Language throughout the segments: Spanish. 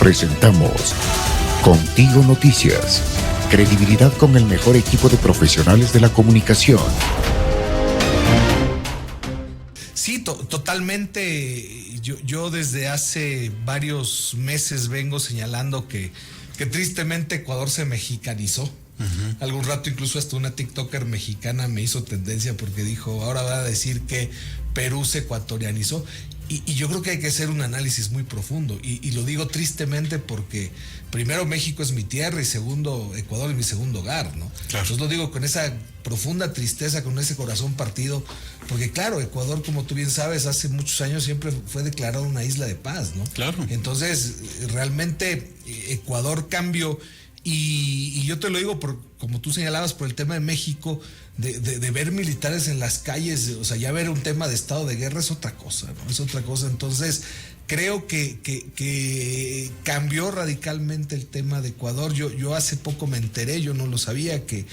Presentamos Contigo Noticias. Credibilidad con el mejor equipo de profesionales de la comunicación. Sí, totalmente. Yo desde hace varios meses vengo señalando que tristemente Ecuador se mexicanizó. Uh-huh. Algún rato incluso hasta una TikToker mexicana me hizo tendencia porque dijo, ahora va a decir que Perú se ecuatorianizó. Y yo creo que hay que hacer un análisis muy profundo. Y lo digo tristemente porque primero México es mi tierra y segundo Ecuador es mi segundo hogar, ¿no? Claro. Entonces lo digo con esa profunda tristeza, con ese corazón partido, porque claro, Ecuador, como tú bien sabes, hace muchos años siempre fue declarado una isla de paz, ¿no? Claro. Entonces, realmente Ecuador cambió. Y yo te lo digo, como tú señalabas, por el tema de México, de ver militares en las calles, o sea, ya ver un tema de estado de guerra es otra cosa, ¿no? Es otra cosa. Entonces, creo que cambió radicalmente el tema de Ecuador. Yo hace poco me enteré, yo no lo sabía, que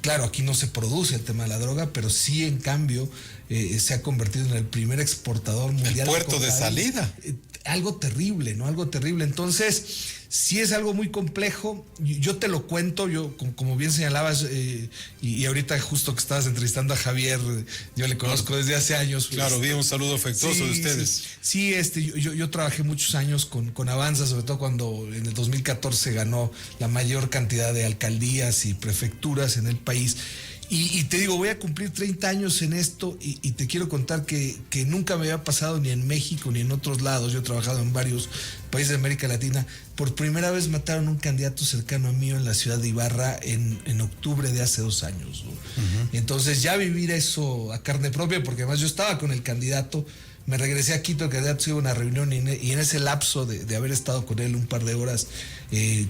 claro, aquí no se produce el tema de la droga, pero sí, en cambio, se ha convertido en el primer exportador mundial. El puerto de salida. Algo terrible, ¿no? Algo terrible. Entonces, sí es algo muy complejo. Yo te lo cuento, yo como bien señalabas, y ahorita justo que estabas entrevistando a Javier, yo le conozco desde hace años. Claro, vi un saludo afectuoso de ustedes. Sí, yo trabajé muchos años con Avanza, sobre todo cuando en el 2014 ganó la mayor cantidad de alcaldías y prefecturas en el país. Y te digo, voy a cumplir 30 años en esto y te quiero contar que nunca me había pasado ni en México ni en otros lados. Yo he trabajado en varios países de América Latina. Por primera vez mataron a un candidato cercano a mí en la ciudad de Ibarra en octubre de hace 2 años, ¿no? Uh-huh. Entonces ya vivir eso a carne propia, porque además yo estaba con el candidato, me regresé a Quito, el candidato iba a una reunión y en ese lapso de haber estado con él un par de horas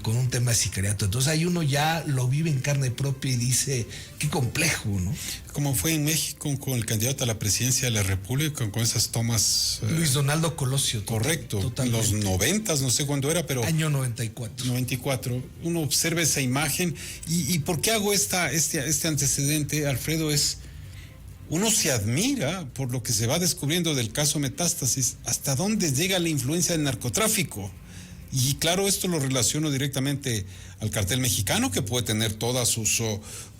con un tema de sicariato. Entonces ahí uno ya lo vive en carne propia y dice, qué complejo, ¿no? Como fue en México con el candidato a la presidencia de la República, con esas tomas... Luis Donaldo Colosio. Correcto, en los 90, no sé cuándo era, pero... Año 94. 94. Uno observa esa imagen. ¿Y por qué hago este antecedente, Alfredo? Uno se admira por lo que se va descubriendo del caso Metástasis, hasta dónde llega la influencia del narcotráfico. Y claro, esto lo relaciono directamente al cartel mexicano, que puede tener todas sus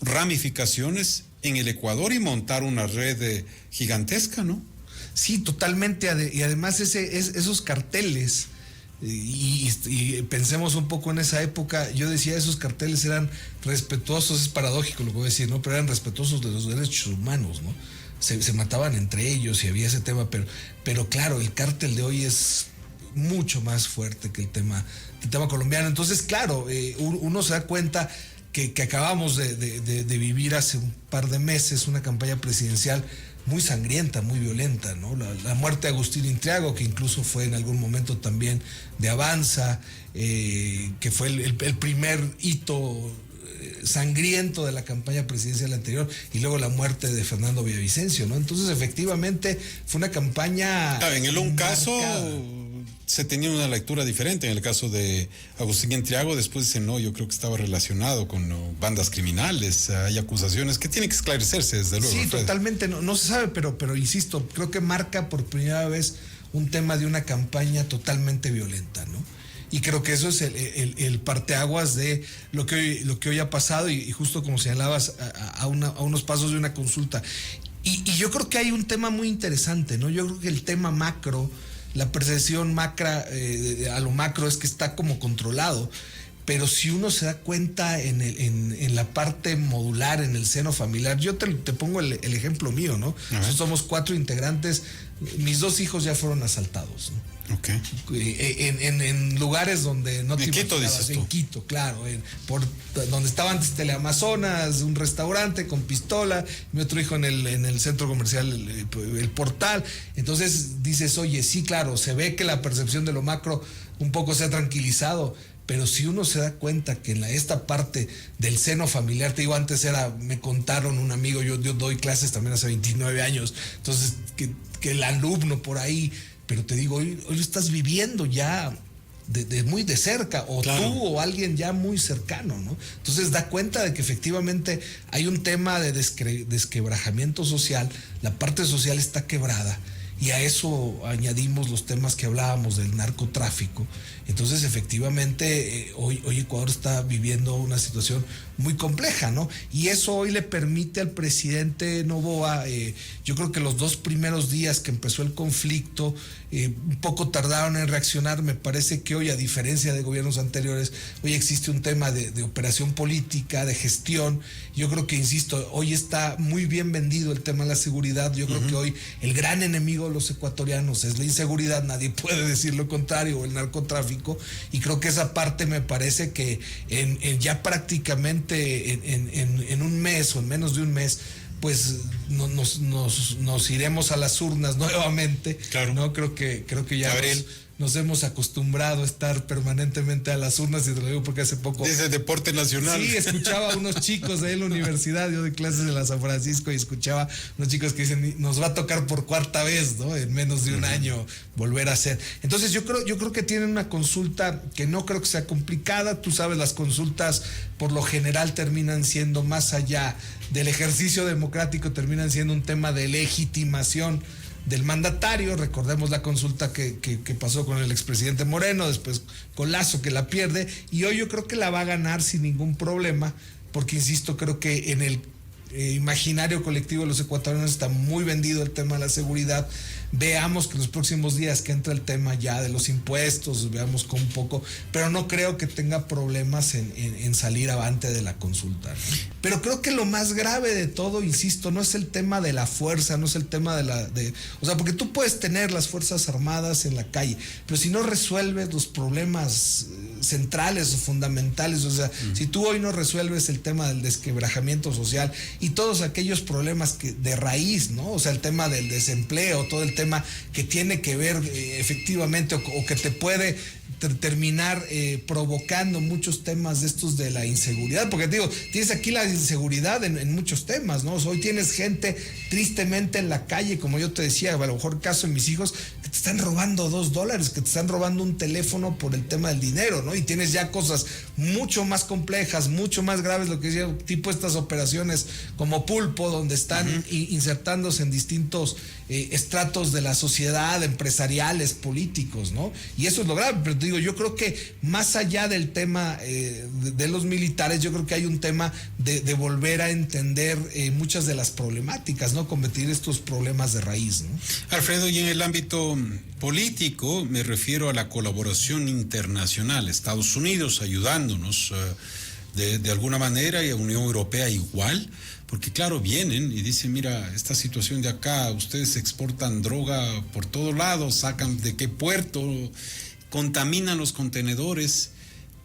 ramificaciones en el Ecuador y montar una red gigantesca, ¿no? Sí, totalmente. Y además esos carteles, y pensemos un poco en esa época, yo decía, esos carteles eran respetuosos, es paradójico lo que voy a decir, ¿no? Pero eran respetuosos de los derechos humanos, ¿no? Se mataban entre ellos y había ese tema, pero claro, el cártel de hoy es mucho más fuerte que el tema colombiano. Entonces, claro, uno se da cuenta que acabamos de vivir hace un par de meses una campaña presidencial muy sangrienta, muy violenta, ¿no? La muerte de Agustín Intriago, que incluso fue en algún momento también de Avanza, que fue el primer hito sangriento de la campaña presidencial anterior, y luego la muerte de Fernando Villavicencio, ¿no? Entonces, efectivamente, fue una campaña... Claro, en un caso se tenía una lectura diferente. En el caso de Agustín Intriago, después dicen, no, yo creo que estaba relacionado con bandas criminales. Hay acusaciones que tienen que esclarecerse, desde luego. Sí, Alfredo. Totalmente, no se sabe, pero insisto, creo que marca por primera vez un tema de una campaña totalmente violenta, ¿no? Y creo que eso es el parteaguas de lo que hoy ha pasado, y justo como señalabas, a unos pasos de una consulta. Y yo creo que hay un tema muy interesante, ¿no? Yo creo que el tema macro, la percepción a lo macro es que está como controlado, pero si uno se da cuenta en la parte modular, en el seno familiar, yo te pongo el ejemplo mío, ¿no? Nosotros somos 4 integrantes, mis 2 hijos ya fueron asaltados, ¿no? Okay. En lugares donde no te Quito, dices tú. En Quito, claro, por donde estaba antes Teleamazonas, un restaurante con pistola, mi otro hijo en el centro comercial, el Portal. Entonces dices, oye, sí, claro, se ve que la percepción de lo macro un poco se ha tranquilizado, pero si uno se da cuenta que en esta parte del seno familiar, te digo, antes me contaron un amigo, yo doy clases también hace 29 años, entonces que el alumno por ahí, pero te digo, hoy lo estás viviendo ya de muy de cerca, o claro, tú o alguien ya muy cercano, ¿no? Entonces da cuenta de que efectivamente hay un tema de desquebrajamiento social, la parte social está quebrada, y a eso añadimos los temas que hablábamos del narcotráfico. Entonces, efectivamente, hoy Ecuador está viviendo una situación muy compleja, ¿no? Y eso hoy le permite al presidente Noboa, yo creo que los 2 primeros días que empezó el conflicto, un poco tardaron en reaccionar. Me parece que hoy, a diferencia de gobiernos anteriores, hoy existe un tema de operación política, de gestión. Yo creo que, insisto, hoy está muy bien vendido el tema de la seguridad. Yo creo que hoy el gran enemigo de los ecuatorianos es la inseguridad, nadie puede decir lo contrario, o el narcotráfico, y creo que esa parte me parece que ya prácticamente en un mes o en menos de un mes, pues nos iremos a las urnas nuevamente. Claro. ¿No? Creo que ya nos hemos acostumbrado a estar permanentemente a las urnas, y te lo digo porque hace poco... Desde Deporte Nacional. Sí, escuchaba a unos chicos de la universidad, yo de clases en la San Francisco, y escuchaba unos chicos que dicen, nos va a tocar por 4ª vez, ¿no? En menos de un año volver a hacer. Entonces yo creo que tienen una consulta que no creo que sea complicada. Tú sabes, las consultas por lo general terminan siendo, más allá del ejercicio democrático, terminan siendo un tema de legitimación del mandatario. Recordemos la consulta que pasó con el expresidente Moreno, después con Lasso, que la pierde, y hoy yo creo que la va a ganar sin ningún problema, porque, insisto, creo que en el imaginario colectivo de los ecuatorianos está muy vendido el tema de la seguridad. Veamos que en los próximos días que entra el tema ya de los impuestos, veamos con un poco, pero no creo que tenga problemas en salir avante de la consulta. Pero creo que lo más grave de todo, insisto, no es el tema de la fuerza, no es el tema o sea, porque tú puedes tener las Fuerzas Armadas en la calle, pero si no resuelves los problemas centrales o fundamentales, o sea, si tú hoy no resuelves el tema del desquebrajamiento social y todos aquellos problemas de raíz, ¿no? O sea, el tema del desempleo, todo el tema que tiene que ver efectivamente o que te puede terminar provocando muchos temas de estos de la inseguridad, porque te digo, tienes aquí la inseguridad en muchos temas, ¿no? O sea, hoy tienes gente tristemente en la calle, como yo te decía, a lo mejor caso de mis hijos, que te están robando $2, que te están robando un teléfono por el tema del dinero, ¿no? Y tienes ya cosas mucho más complejas, mucho más graves, lo que decía, tipo estas operaciones como Pulpo, donde están insertándose en distintos estratos de la sociedad, empresariales, políticos, ¿no? Y eso es lo grave. Pero te digo, yo creo que más allá del tema de los militares, yo creo que hay un tema de volver a entender muchas de las problemáticas, ¿no? Combatir estos problemas de raíz, ¿no? Alfredo, y en el ámbito político me refiero a la colaboración internacional, Estados Unidos ayudándonos de alguna manera, y a Unión Europea igual, porque claro, vienen y dicen, mira, esta situación de acá, ustedes exportan droga por todos lados, sacan de qué puerto, contaminan los contenedores.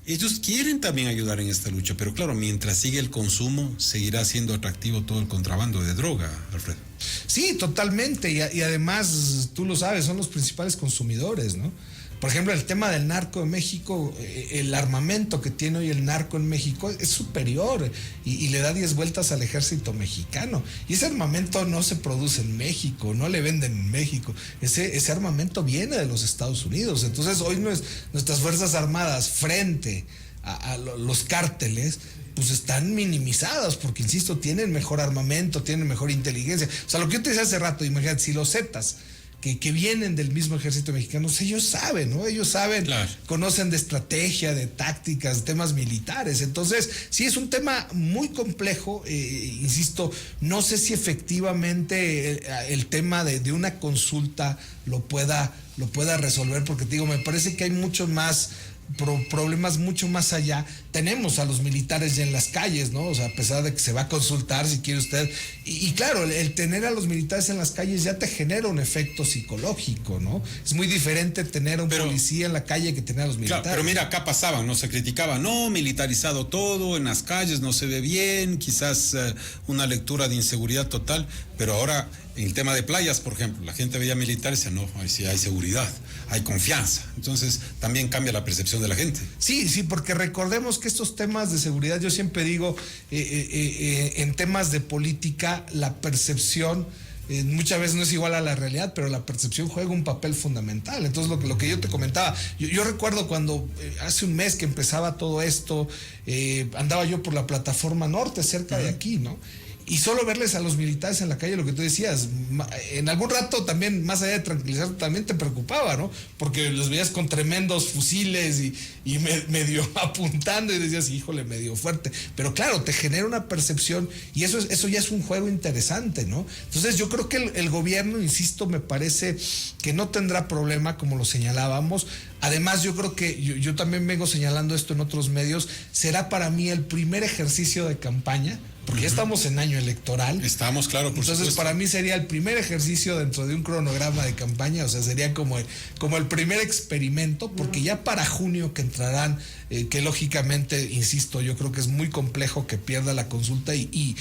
Ellos quieren también ayudar en esta lucha, pero claro, mientras sigue el consumo, seguirá siendo atractivo todo el contrabando de droga, Alfredo. Sí, totalmente, y además, tú lo sabes, son los principales consumidores, ¿no? Por ejemplo, el tema del narco en México, el armamento que tiene hoy el narco en México es superior y le da 10 vueltas al ejército mexicano. Y ese armamento no se produce en México, no le venden en México. Ese armamento viene de los Estados Unidos. Entonces, hoy nuestras Fuerzas Armadas frente a los cárteles, pues están minimizadas, porque, insisto, tienen mejor armamento, tienen mejor inteligencia. O sea, lo que yo te decía hace rato, imagínate, si los Zetas que vienen del mismo ejército mexicano, ellos saben, ¿no? Ellos saben, claro, conocen de estrategia, de tácticas, de temas militares. Entonces, sí, es un tema muy complejo, insisto, no sé si efectivamente el tema de una consulta lo pueda resolver, porque te digo, me parece que hay muchos más problemas mucho más allá. Tenemos a los militares ya en las calles, ¿no? O sea, a pesar de que se va a consultar si quiere usted, y claro, el tener a los militares en las calles ya te genera un efecto psicológico, ¿no? Es muy diferente tener a un policía en la calle que tener a los militares. Claro, pero mira, acá pasaban, ¿no? Se criticaba, no, militarizado todo, en las calles no se ve bien, quizás una lectura de inseguridad total, pero ahora en el tema de playas, por ejemplo, la gente veía militares y decía, no, ahí sí hay seguridad, hay confianza. Entonces también cambia la percepción de la gente. Sí, porque recordemos que estos temas de seguridad, yo siempre digo, en temas de política, la percepción muchas veces no es igual a la realidad, pero la percepción juega un papel fundamental. Entonces, lo que yo te comentaba, yo recuerdo cuando hace un mes que empezaba todo esto, andaba yo por la plataforma norte, cerca de aquí, ¿no? Y solo verles a los militares en la calle, lo que tú decías, en algún rato también, más allá de tranquilizar, también te preocupaba, ¿no? Porque los veías con tremendos fusiles y medio apuntando y decías, híjole, medio fuerte. Pero claro, te genera una percepción y eso ya es un juego interesante, ¿no? Entonces yo creo que el gobierno, insisto, me parece que no tendrá problema, como lo señalábamos. Además, yo creo que yo también vengo señalando esto en otros medios, será para mí el primer ejercicio de campaña, porque ya estamos en año electoral. Estamos, claro, por Entonces, supuesto. para mí sería el primer ejercicio dentro de un cronograma de campaña, o sea, sería como el primer experimento, porque ya para junio que entrarán, que lógicamente, insisto, yo creo que es muy complejo que pierda la consulta y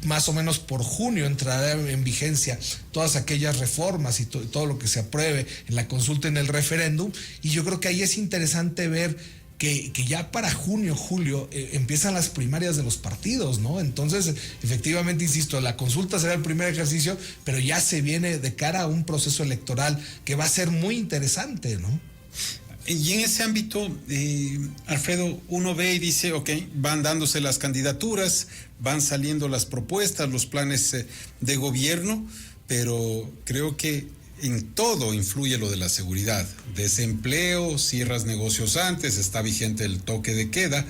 más o menos por junio entrará en vigencia todas aquellas reformas y todo lo que se apruebe en la consulta, en el referéndum, y yo creo que ahí es interesante ver que ya para junio, julio, empiezan las primarias de los partidos, ¿no? Entonces, efectivamente, insisto, la consulta será el primer ejercicio, pero ya se viene de cara a un proceso electoral que va a ser muy interesante, ¿no? Y en ese ámbito, Alfredo, uno ve y dice, ok, van dándose las candidaturas, van saliendo las propuestas, los planes de gobierno, pero creo que en todo influye lo de la seguridad. Desempleo, cierras negocios antes, está vigente el toque de queda.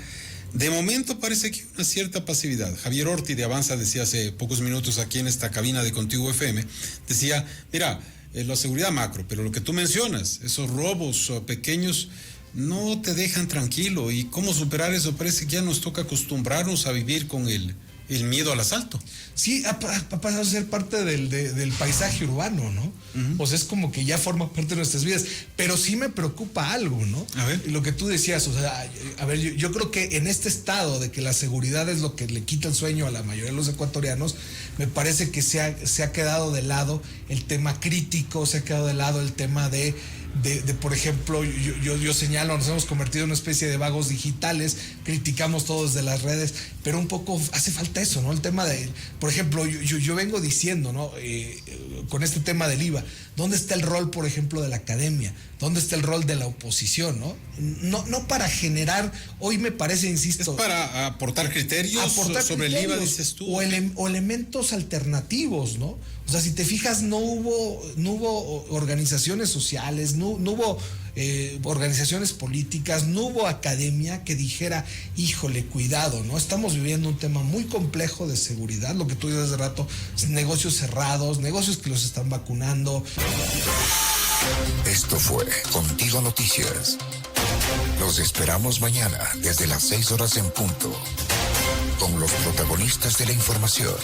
De momento parece que hay una cierta pasividad. Javier Orti de Avanza decía hace pocos minutos aquí en esta cabina de Contigo FM, decía, mira, la seguridad macro, pero lo que tú mencionas, esos robos pequeños, no te dejan tranquilo. ¿Y cómo superar eso? Parece que ya nos toca acostumbrarnos a vivir con el miedo al asalto. Sí, ha pasado a ser parte del paisaje urbano, ¿no? O sea, es como que ya forma parte de nuestras vidas. Pero sí me preocupa algo, ¿no? A ver. Lo que tú decías, o sea, a ver, yo creo que en este estado de que la seguridad es lo que le quita el sueño a la mayoría de los ecuatorianos, me parece que se ha quedado de lado el tema crítico, se ha quedado de lado el tema de por ejemplo, yo señalo, nos hemos convertido en una especie de vagos digitales, criticamos todo desde las redes, pero un poco hace falta eso, ¿no? El tema de, por ejemplo, yo vengo diciendo, ¿no? Con este tema del IVA, ¿dónde está el rol, por ejemplo, de la academia? ¿Dónde está el rol de la oposición, no? No para generar, hoy me parece, insisto... Es para aportar criterios sobre el IVA, dices tú. O elementos alternativos, ¿no? O sea, si te fijas, no hubo organizaciones sociales, no hubo organizaciones políticas, no hubo academia que dijera, híjole, cuidado, ¿no? Estamos viviendo un tema muy complejo de seguridad, lo que tú dices hace rato, negocios cerrados, negocios que los están vacunando. Esto fue Contigo Noticias. Los esperamos mañana desde las 6 horas en punto, con los protagonistas de la información.